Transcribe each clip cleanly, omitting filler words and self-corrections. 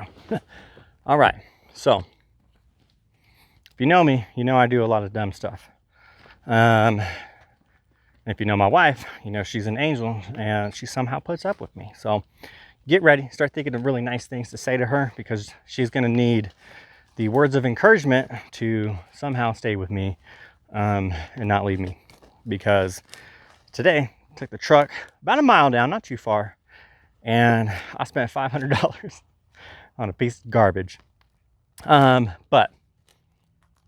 go. All right, so if you know me, you know I do a lot of dumb stuff. And if you know my wife, you know she's an angel and she somehow puts up with me. So get ready, start thinking of really nice things to say to her, because she's gonna need the words of encouragement to somehow stay with me and not leave me. Because today I took the truck about a mile down, not too far, and I spent $500 on a piece of garbage. But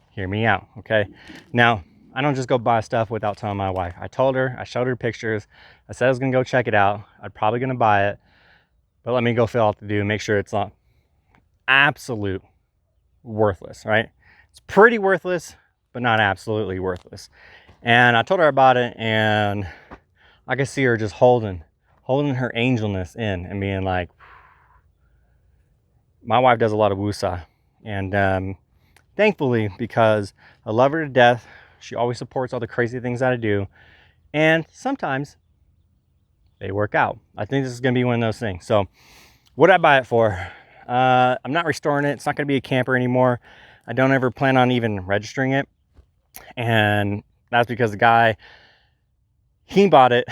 hear me out, okay? Now, I don't just go buy stuff without telling my wife. I told her, I showed her pictures. I said I was gonna go check it out. I'm probably gonna buy it, but let me go fill out the due and make sure it's not absolute worthless, right? It's pretty worthless, but not absolutely worthless. And I told her about it, and I could see her just holding her angelness in and being like, my wife does a lot of woosah. And thankfully, because I love her to death, she always supports all the crazy things that I do. And sometimes they work out. I think this is going to be one of those things. So what did I buy it for? I'm not restoring it. It's not going to be a camper anymore. I don't ever plan on even registering it. And that's because the guy, he bought it.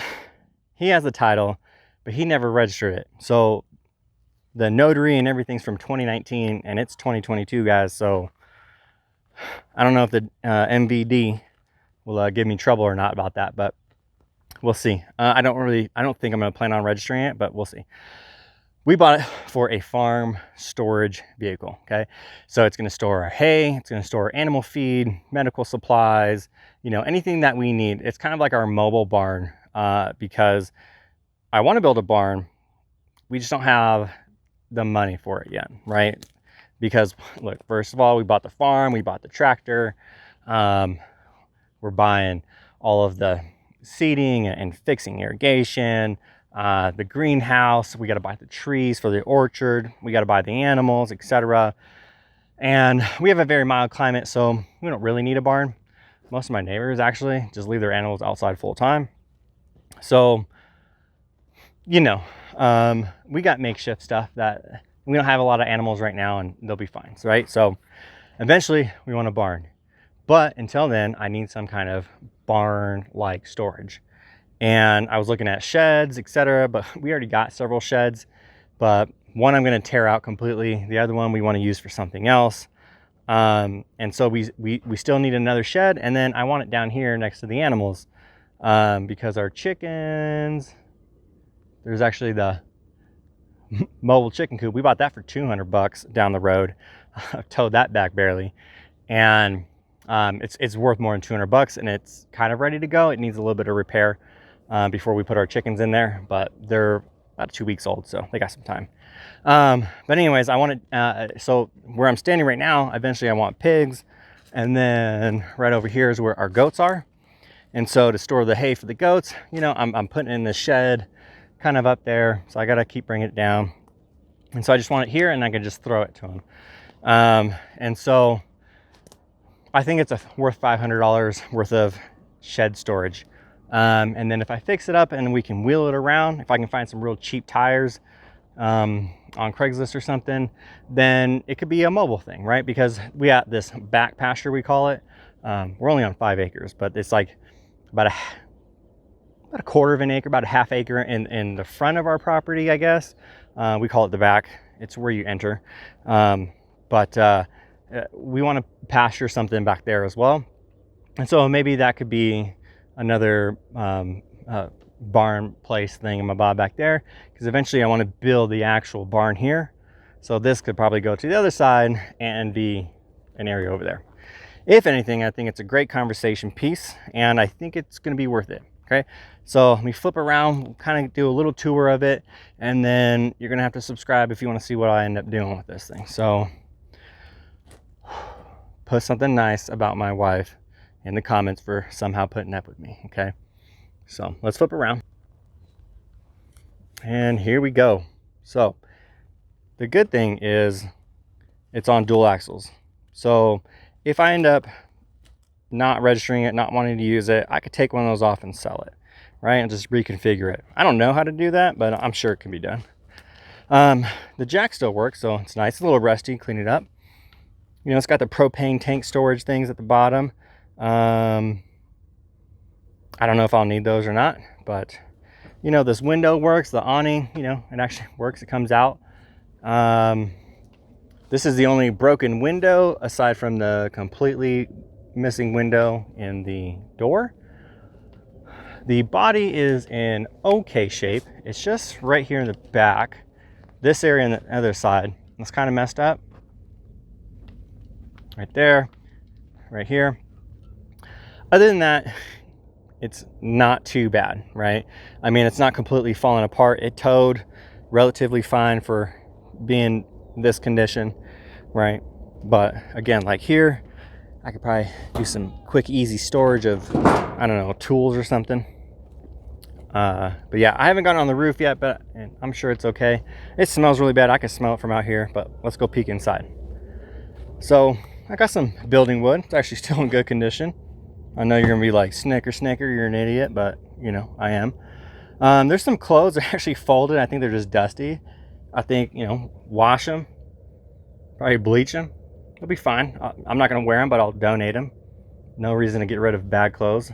He has the title, but he never registered it. So the notary and everything's from 2019 and it's 2022, guys. So I don't know if the MVD will give me trouble or not about that, but we'll see. I don't think I'm going to plan on registering it, but we'll see. We bought it for a farm storage vehicle, okay? So it's going to store our hay, it's going to store animal feed, medical supplies, you know, anything that we need. It's kind of like our mobile barn, because I want to build a barn. We just don't have the money for it yet, right? Because look, first of all, we bought the farm, we bought the tractor, we're buying all of the seeding and fixing irrigation, the greenhouse, we got to buy the trees for the orchard, we got to buy the animals, etc. And we have a very mild climate, so we don't really need a barn. Most of my neighbors actually just leave their animals outside full time. So, you know, we got makeshift stuff that we don't have a lot of animals right now, and they'll be fine, right? So eventually we want a barn, but until then I need some kind of barn-like storage. And I was looking at sheds, etc., but we already got several sheds, but one I'm going to tear out completely. The other one we want to use for something else. And so we still need another shed, and then I want it down here next to the animals, because our chickens, there's actually the mobile chicken coop. We bought that for $200 down the road. I've towed that back barely, and it's worth more than $200, and it's kind of ready to go. It needs a little bit of repair before we put our chickens in there, but they're about 2 weeks old, so they got some time. But anyways, I wanted, so where I'm standing right now, eventually I want pigs, and then right over here is where our goats are. And so to store the hay for the goats, you know, I'm putting in this shed kind of up there, so I got to keep bringing it down. And so I just want it here, and I can just throw it to them. And so I think it's worth $500 worth of shed storage. And then if I fix it up and we can wheel it around, if I can find some real cheap tires on Craigslist or something, then it could be a mobile thing, right? Because we got this back pasture, we call it. We're only on 5 acres, but it's like about a quarter of an acre, about a half acre in the front of our property, I guess. We call it the back. It's where you enter. But we want to pasture something back there as well. And so maybe that could be another barn place thing in my bob back there, because eventually I want to build the actual barn here. So this could probably go to the other side and be an area over there. If anything, I think it's a great conversation piece, and I think it's going to be worth it. Okay, so let me flip around, we'll kind of do a little tour of it, and then you're going to have to subscribe if you want to see what I end up doing with this thing. So put something nice about my wife in the comments for somehow putting up with me. Okay, so let's flip around, and here we go. So the good thing is it's on dual axles. So if I end up not registering it, not wanting to use it, I could take one of those off and sell it, right? And just reconfigure it. I don't know how to do that, but I'm sure it can be done. The jack still works, so it's nice. It's a little rusty. Clean it up. You know, it's got the propane tank storage things at the bottom. I don't know if I'll need those or not, but you know, this window works. The awning, you know, it actually works. It comes out. This is the only broken window aside from the completely missing window in the door. The body is in okay shape. It's just right here in the back. This area on the other side, it's kind of messed up. Right there, right here. Other than that, it's not too bad, right? I mean, it's not completely falling apart. It towed relatively fine for being this condition, right? But again, like here, I could probably do some quick, easy storage of, I don't know, tools or something. But yeah, I haven't gotten on the roof yet, but I'm sure it's okay. It smells really bad. I can smell it from out here, but let's go peek inside. So I got some building wood. It's actually still in good condition. I know you're gonna be like, snicker, you're an idiot, but you know, I am. There's some clothes that are actually folded. I think they're just dusty. I think, you know, wash them, probably bleach them. They'll be fine. I'm not gonna wear them, but I'll donate them. No reason to get rid of bad clothes.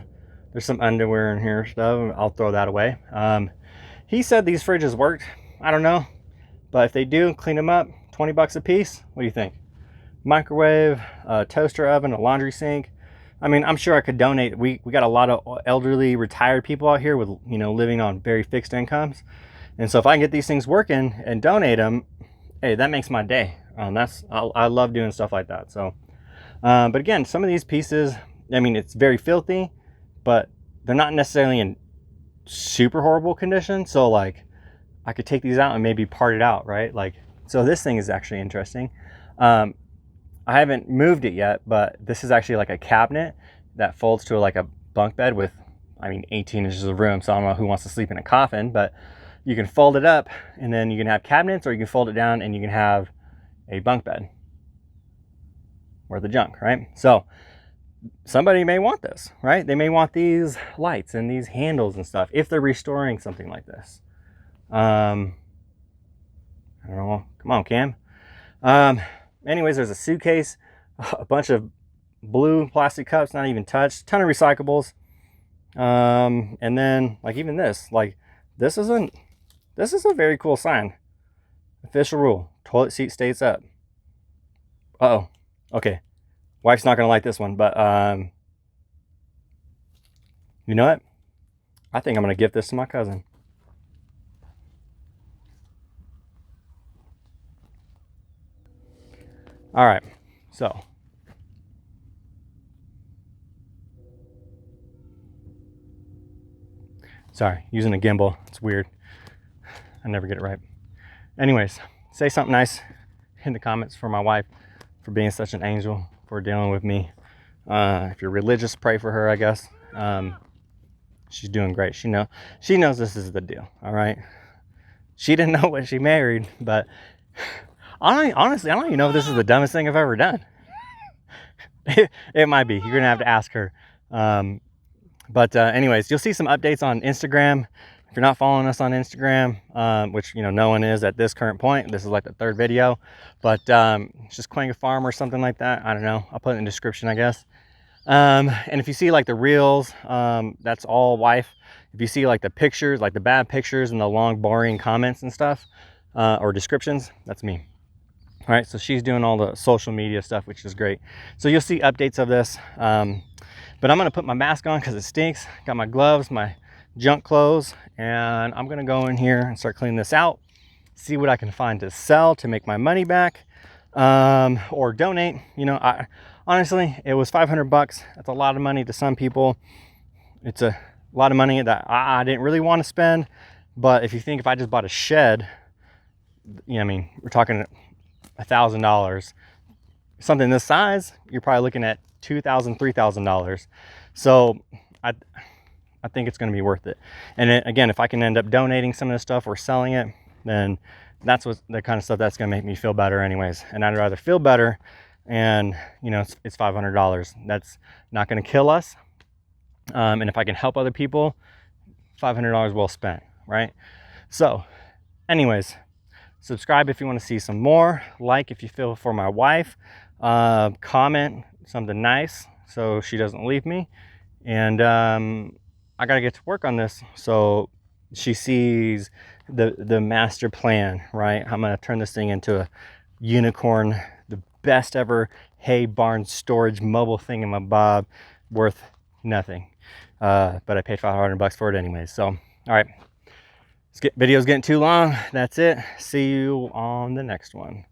There's some underwear in here stuff. I'll throw that away. He said these fridges worked. I don't know, but if they do, clean them up. 20 bucks a piece. What do you think? Microwave, a toaster oven, a laundry sink. I mean, I'm sure I could donate. We got a lot of elderly retired people out here with, you know, living on very fixed incomes. And so if I can get these things working and donate them, hey, that makes my day. I love doing stuff like that. So, but again, some of these pieces, I mean, it's very filthy, but they're not necessarily in super horrible condition. So like I could take these out and maybe part it out, right? Like, so this thing is actually interesting. I haven't moved it yet, but this is actually like a cabinet that folds to like a bunk bed with, I mean, 18 inches of room. So I don't know who wants to sleep in a coffin, but you can fold it up and then you can have cabinets, or you can fold it down and you can have a bunk bed or the junk, right? So somebody may want this, right? They may want these lights and these handles and stuff if they're restoring something like this. I don't know. Come on, Cam. Anyways, there's a suitcase, a bunch of blue plastic cups, not even touched, ton of recyclables. And then like even this, like this is a very cool sign. Official rule, toilet seat stays up. Uh-oh. Okay. Wife's not gonna like this one, but you know what? I think I'm gonna gift this to my cousin. All right, so sorry, using a gimbal, it's weird. I never get it right. Anyways, say something nice in the comments for my wife for being such an angel, for dealing with me. If you're religious, pray for her, I guess. She's doing great. She knows this is the deal. All right. She didn't know what she married, but honestly, I don't even know if this is the dumbest thing I've ever done. It might be. You're gonna have to ask her. But anyways, you'll see some updates on Instagram. If you're not following us on Instagram, which, you know, no one is at this current point, this is like the third video, but it's just Quanga Farm or something like that. I don't know. I'll put it in the description, I guess. And if you see like the reels, that's all wife. If you see like the pictures, like the bad pictures and the long boring comments and stuff, or descriptions, that's me. All right, so she's doing all the social media stuff, which is great. So you'll see updates of this. But I'm gonna put my mask on because it stinks. Got my gloves, my junk clothes, and I'm gonna go in here and start cleaning this out, see what I can find to sell to make my money back, or donate. You know, honestly, it was 500 bucks. That's a lot of money to some people. It's a lot of money that I didn't really want to spend. But if you think if I just bought a shed, you know, I mean, we're talking $1,000. Something this size, you're probably looking at $2,000, $3,000. So I think it's going to be worth it. And then, again, if I can end up donating some of this stuff or selling it, then that's what the kind of stuff that's going to make me feel better anyways. And I'd rather feel better, and you know, it's $500. That's not going to kill us. And if I can help other people, $500 well spent, right? So anyways, Subscribe if you want to see some more. Like if you feel for my wife. Comment something nice so she doesn't leave me. And I gotta get to work on this so she sees the master plan, right? I'm gonna turn this thing into a unicorn, the best ever hay barn storage mobile thingamabob, worth nothing. But I paid $500 for it anyways. So, all right, video's getting too long. That's it. See you on the next one.